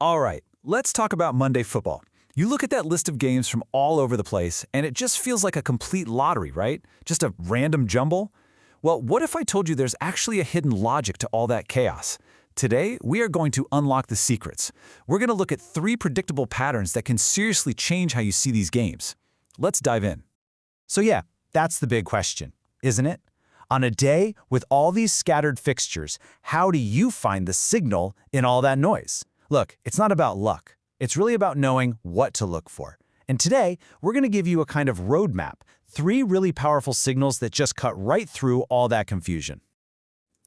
All right, let's talk about Monday football. You look at that list of games from all over the place, and it just feels like a complete lottery, right? Just a random jumble? Well, what if I told you there's actually a hidden logic to all that chaos? Today, we are going to unlock the secrets. We're going to look at 3 predictable patterns that can seriously change how you see these games. Let's dive in. So yeah, that's the big question, isn't it? On a day with all these scattered fixtures, how do you find the signal in all that noise? Look, it's not about luck. It's really about knowing what to look for. And today, we're going to give you a kind of roadmap, 3 really powerful signals that just cut right through all that confusion.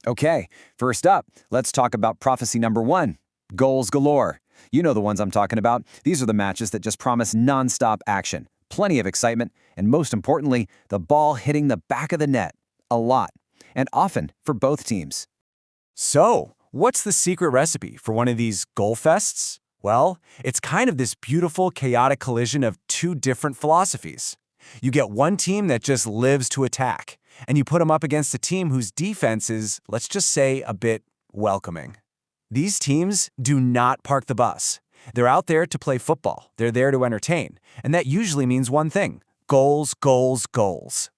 Okay, first up, let's talk about prophecy number 1, goals galore. You know the ones I'm talking about. These are the matches that just promise non-stop action, plenty of excitement, and most importantly, the ball hitting the back of the net. A lot, and often for both teams. So, what's the secret recipe for one of these goal fests? Well, it's kind of this beautiful, chaotic collision of 2 different philosophies. You get one team that just lives to attack, and you put them up against a team whose defense is, let's just say, a bit welcoming. These teams do not park the bus. They're out there to play football. They're there to entertain, and that usually means one thing: goals, goals, goals.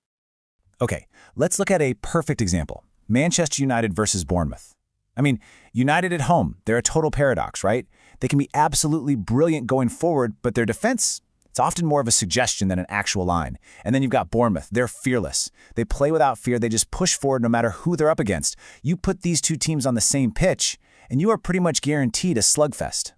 Okay, let's look at a perfect example. Manchester United versus Bournemouth. I mean, United at home, they're a total paradox, right? They can be absolutely brilliant going forward, but their defense, it's often more of a suggestion than an actual line. And then you've got Bournemouth, they're fearless. They play without fear, they just push forward no matter who they're up against. You put these 2 teams on the same pitch, and you are pretty much guaranteed a slugfest.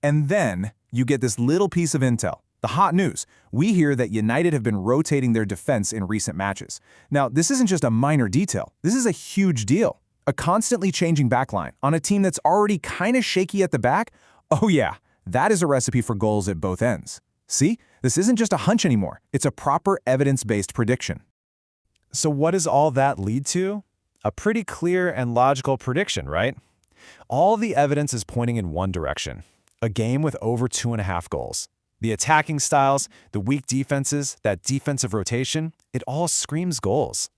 And then you get this little piece of intel. The hot news. We hear that United have been rotating their defense in recent matches. Now, this isn't just a minor detail. This is a huge deal. A constantly changing backline on a team that's already kind of shaky at the back? Oh yeah, that is a recipe for goals at both ends. See, this isn't just a hunch anymore. It's a proper evidence-based prediction. So what does all that lead to? A pretty clear and logical prediction, right? All the evidence is pointing in one direction: a game with over 2.5 goals. The attacking styles, the weak defenses, that defensive rotation, it all screams goals.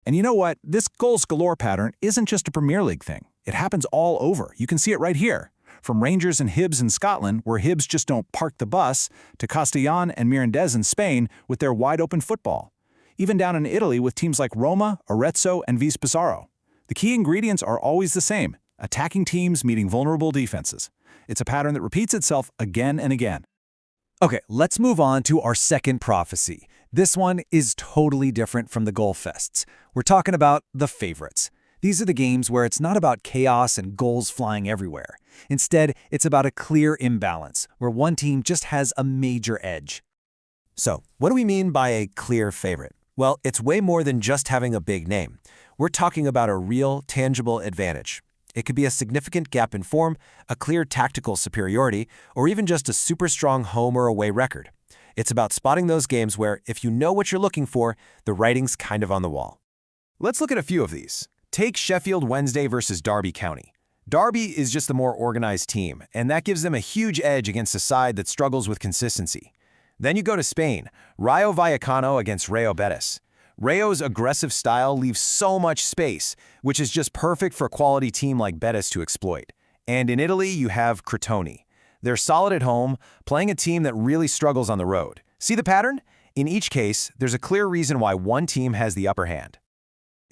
And you know what? This goals galore pattern isn't just a Premier League thing. It happens all over. You can see it right here. From Rangers and Hibs in Scotland, where Hibs just don't park the bus, to Castellón and Mirandés in Spain with their wide-open football. Even down in Italy with teams like Roma, Arezzo, and Pesaro. The key ingredients are always the same: attacking teams meeting vulnerable defenses. It's a pattern that repeats itself again and again. Okay, let's move on to our second prophecy. This one is totally different from the goal fests. We're talking about the favorites. These are the games where it's not about chaos and goals flying everywhere. Instead, it's about a clear imbalance, where one team just has a major edge. So, what do we mean by a clear favorite? Well, it's way more than just having a big name. We're talking about a real, tangible advantage. It could be a significant gap in form, a clear tactical superiority, or even just a super strong home or away record. It's about spotting those games where, if you know what you're looking for, the writing's kind of on the wall. Let's look at a few of these. Take Sheffield Wednesday versus Derby County. Derby is just the more organized team, and that gives them a huge edge against a side that struggles with consistency. Then you go to Spain, Rayo Vallecano against Rayo Betis. Rayo's aggressive style leaves so much space, which is just perfect for a quality team like Betis to exploit. And in Italy, you have Crotone. They're solid at home, playing a team that really struggles on the road. See the pattern? In each case, there's a clear reason why one team has the upper hand.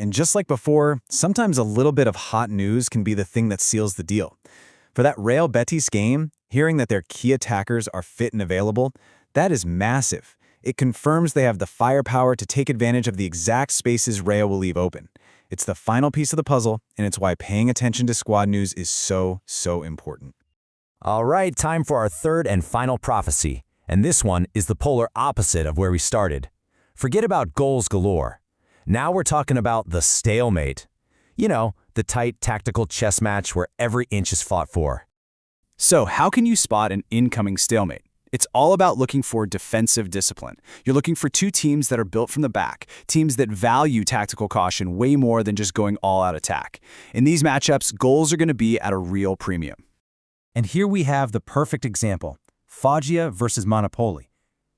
And just like before, sometimes a little bit of hot news can be the thing that seals the deal. For that Real Betis game, hearing that their key attackers are fit and available, that is massive. It confirms they have the firepower to take advantage of the exact spaces Rayo will leave open. It's the final piece of the puzzle, and it's why paying attention to squad news is so important. All right, time for our third and final prophecy. And this one is the polar opposite of where we started. Forget about goals galore. Now we're talking about the stalemate. You know, the tight tactical chess match where every inch is fought for. So how can you spot an incoming stalemate? It's all about looking for defensive discipline. You're looking for 2 teams that are built from the back, teams that value tactical caution way more than just going all-out attack. In these matchups, goals are going to be at a real premium. And here we have the perfect example: Foggia versus Monopoli.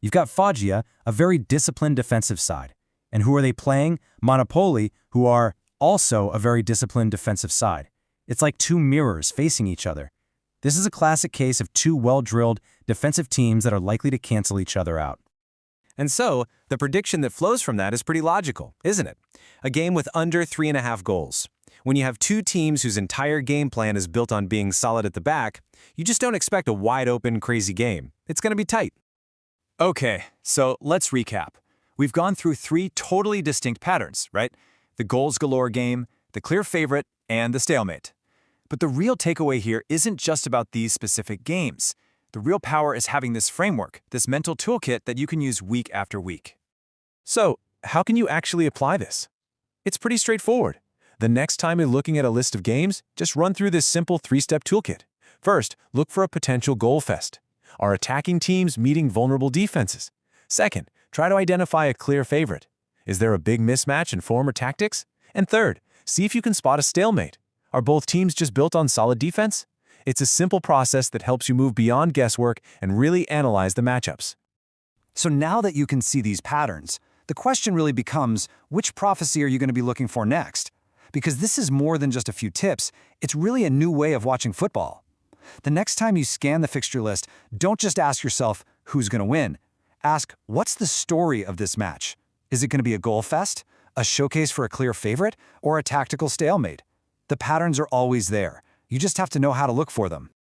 You've got Foggia, a very disciplined defensive side. And who are they playing? Monopoli, who are also a very disciplined defensive side. It's like 2 mirrors facing each other. This is a classic case of two well-drilled defensive teams that are likely to cancel each other out. And so, the prediction that flows from that is pretty logical, isn't it? A game with under 3.5 goals. When you have two teams whose entire game plan is built on being solid at the back, you just don't expect a wide-open, crazy game. It's going to be tight. Okay, so let's recap. We've gone through three totally distinct patterns, right? The goals galore game, the clear favorite, and the stalemate. But the real takeaway here isn't just about these specific games. The real power is having this framework, this mental toolkit that you can use week after week. So, how can you actually apply this? It's pretty straightforward. The next time you're looking at a list of games, just run through this simple 3-step toolkit. First, look for a potential goal fest. Are attacking teams meeting vulnerable defenses? Second, try to identify a clear favorite. Is there a big mismatch in form or tactics? And third, see if you can spot a stalemate. Are both teams just built on solid defense? It's a simple process that helps you move beyond guesswork and really analyze the matchups. So now that you can see these patterns, the question really becomes, which prophecy are you going to be looking for next? Because this is more than just a few tips, it's really a new way of watching football. The next time you scan the fixture list, don't just ask yourself, who's going to win? Ask, what's the story of this match? Is it going to be a goal fest, a showcase for a clear favorite, or a tactical stalemate? The patterns are always there. You just have to know how to look for them.